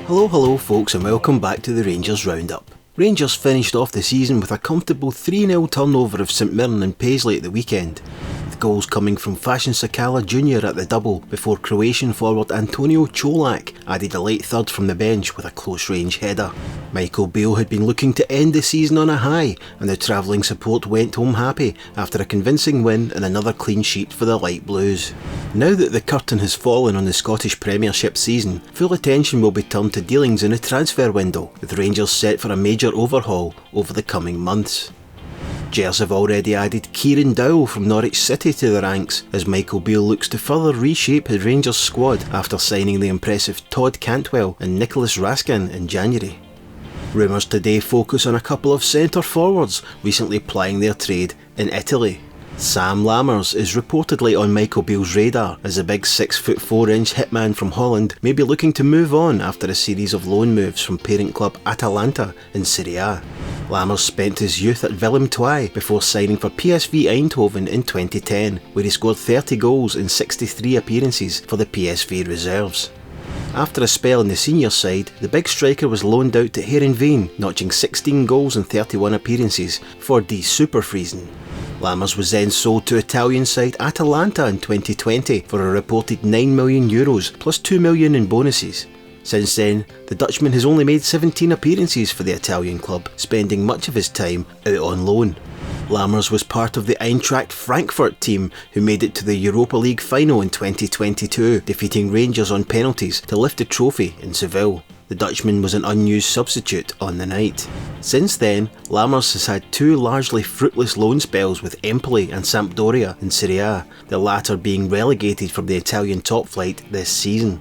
Hello folks, and welcome back to the Rangers Roundup. Rangers finished off the season with a comfortable 3-0 turnover of St Mirren and Paisley at the weekend, with goals coming from Fashion Sakala Jr. at the double before Croatian forward Antonio Colak added a late third from the bench with a close range header. Michael Beale had been looking to end the season on a high, and the travelling support went home happy after a convincing win and another clean sheet for the Light Blues. Now that the curtain has fallen on the Scottish Premiership season, full attention will be turned to dealings in the transfer window, with Rangers set for a major overhaul over the coming months. Gers have already added Kieran Dowell from Norwich City to the ranks, as Michael Beale looks to further reshape his Rangers squad after signing the impressive Todd Cantwell and Nicholas Raskin in January. Rumours today focus on a couple of centre forwards recently plying their trade in Italy. Sam Lammers is reportedly on Michael Beale's radar, as the big 6'4" hitman from Holland may be looking to move on after a series of loan moves from parent club Atalanta in Serie A. Lammers spent his youth at Willem II before signing for PSV Eindhoven in 2010, where he scored 30 goals in 63 appearances for the PSV reserves. After a spell in the senior side, the big striker was loaned out to Heerenveen, notching 16 goals in 31 appearances for Die Superfriesen. Lammers was then sold to Italian side Atalanta in 2020 for a reported €9 million plus €2 million in bonuses. Since then, the Dutchman has only made 17 appearances for the Italian club, spending much of his time out on loan. Lammers was part of the Eintracht Frankfurt team who made it to the Europa League final in 2022, defeating Rangers on penalties to lift the trophy in Seville. The Dutchman was an unused substitute on the night. Since then, Lammers has had two largely fruitless loan spells with Empoli and Sampdoria in Serie A, the latter being relegated from the Italian top flight this season.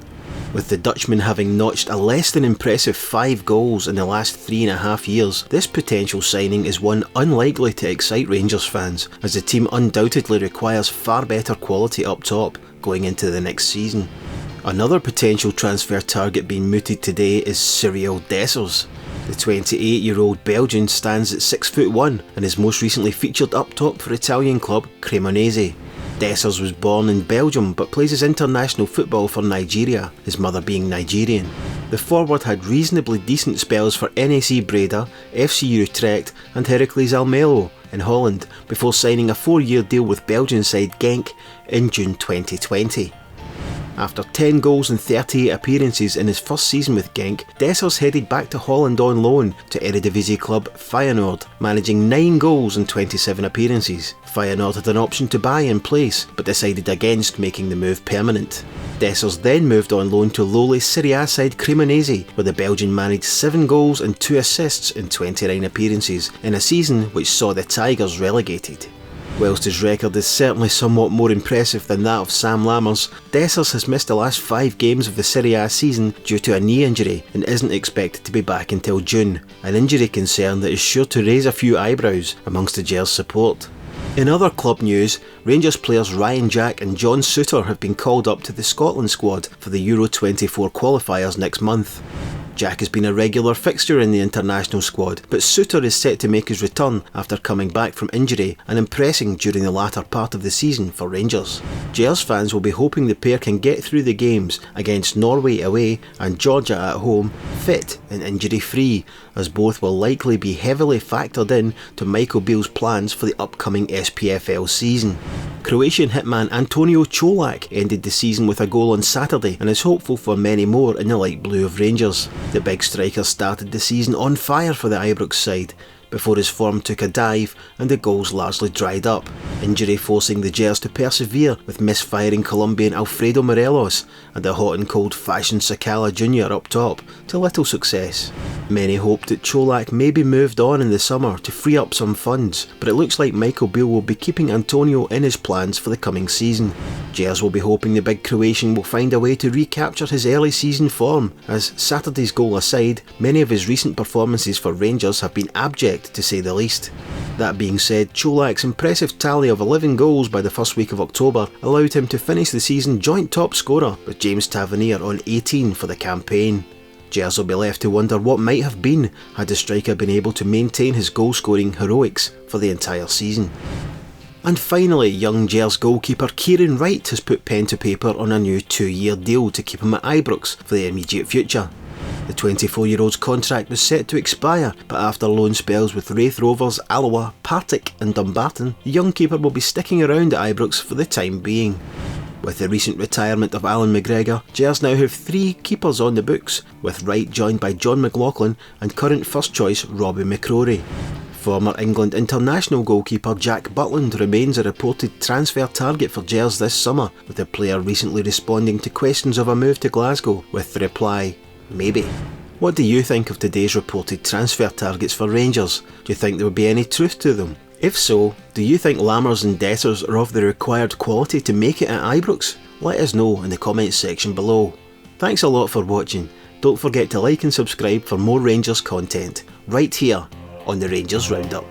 With the Dutchman having notched a less than impressive 5 goals in the last 3.5 years, this potential signing is one unlikely to excite Rangers fans, as the team undoubtedly requires far better quality up top going into the next season. Another potential transfer target being mooted today is Cyriel Dessers. The 28-year-old Belgian stands at 6'1" and is most recently featured up top for Italian club Cremonese. Dessers was born in Belgium but plays his international football for Nigeria, his mother being Nigerian. The forward had reasonably decent spells for NEC Breda, FC Utrecht and Heracles Almelo in Holland before signing a 4-year deal with Belgian side Genk in June 2020. After 10 goals and 38 appearances in his first season with Genk, Dessers headed back to Holland on loan to Eredivisie club Feyenoord, managing 9 goals and 27 appearances. Feyenoord had an option to buy in place, but decided against making the move permanent. Dessers then moved on loan to lowly Serie A side Cremonese, where the Belgian managed 7 goals and 2 assists in 29 appearances, in a season which saw the Tigers relegated. Whilst his record is certainly somewhat more impressive than that of Sam Lammers, Dessers has missed the last 5 games of the Serie A season due to a knee injury and isn't expected to be back until June, an injury concern that is sure to raise a few eyebrows amongst the Gers support. In other club news, Rangers players Ryan Jack and John Souttar have been called up to the Scotland squad for the Euro 24 qualifiers next month. Jack has been a regular fixture in the international squad, but Souttar is set to make his return after coming back from injury and impressing during the latter part of the season for Rangers. Gers fans will be hoping the pair can get through the games against Norway away and Georgia at home fit and injury free, as both will likely be heavily factored in to Michael Beale's plans for the upcoming SPFL season. Croatian hitman Antonio Colak ended the season with a goal on Saturday and is hopeful for many more in the light blue of Rangers. The big striker started the season on fire for the Ibrox side, before his form took a dive and the goals largely dried up, injury forcing the Gers to persevere with misfiring Colombian Alfredo Morelos and the hot and cold Fashion Sakala Jr. up top, to little success. Many hoped that Colak may be moved on in the summer to free up some funds, but it looks like Michael Beale will be keeping Antonio in his plans for the coming season. Gers will be hoping the big Croatian will find a way to recapture his early season form, as Saturday's goal aside, many of his recent performances for Rangers have been abject to say the least. That being said, Colak's impressive tally of 11 goals by the first week of October allowed him to finish the season joint top scorer with James Tavernier on 18 for the campaign. Gers will be left to wonder what might have been had the striker been able to maintain his goal scoring heroics for the entire season. And finally, young Gers goalkeeper Kieran Wright has put pen to paper on a new 2-year deal to keep him at Ibrox for the immediate future. The 24-year-old's contract was set to expire, but after loan spells with Raith Rovers, Alloa, Partick and Dumbarton, the young keeper will be sticking around at Ibrox for the time being. With the recent retirement of Alan McGregor, Gers now have 3 keepers on the books, with Wright joined by John McLaughlin and current first choice Robbie McCrory. Former England international goalkeeper Jack Butland remains a reported transfer target for Gers this summer, with the player recently responding to questions of a move to Glasgow with the reply, maybe. What do you think of today's reported transfer targets for Rangers? Do you think there would be any truth to them? If so, do you think Lammers and Dessers are of the required quality to make it at Ibrox? Let us know in the comments section below. Thanks a lot for watching. Don't forget to like and subscribe for more Rangers content, right here on the Rangers Roundup.